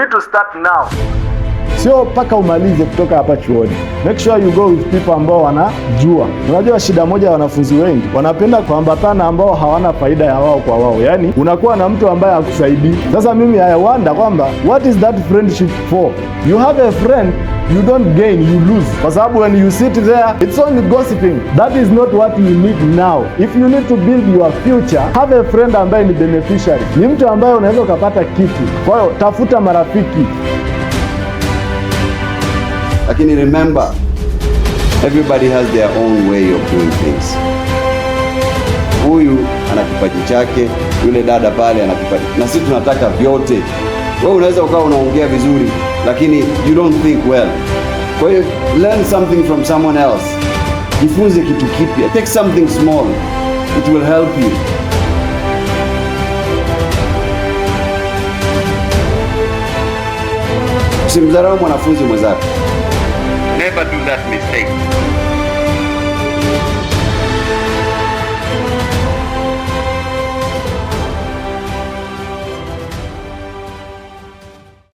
need to start now. Sio mpaka umalize kutoka hapa chuoni. Make sure you go with people ambao wanajua. Unajua shida moja ya wanafunzi wengi, wanapenda kuambatana ambao hawana faida ya wao kwa wao. Yaani unakuwa na mtu ambaye hakusaidii. Sasa mimi I wonder kwamba what is that friendship for? You have a friend, you don't gain, you lose. Kwa sababu when you sit there, it's only gossiping. That is not what you need now. If you need to build your future, have a friend ambaye ni beneficiary. Ni mtu ambaye unaweza ukapata kitu. Kwa hiyo tafuta marafiki. Lakini remember, everybody has their own way of doing things. Huyu ana kipaji chake, yule dada pale ana kipaji, na sisi tunataka vyote. Wewe unaweza ukawa unaongea vizuri, lakini you don't think well. Kwa hiyo learn something from someone else. Jifunze kitu kipya. Take something small. It will help you. Usimdharau mwanafunzi mwenzako. Never do that mistake.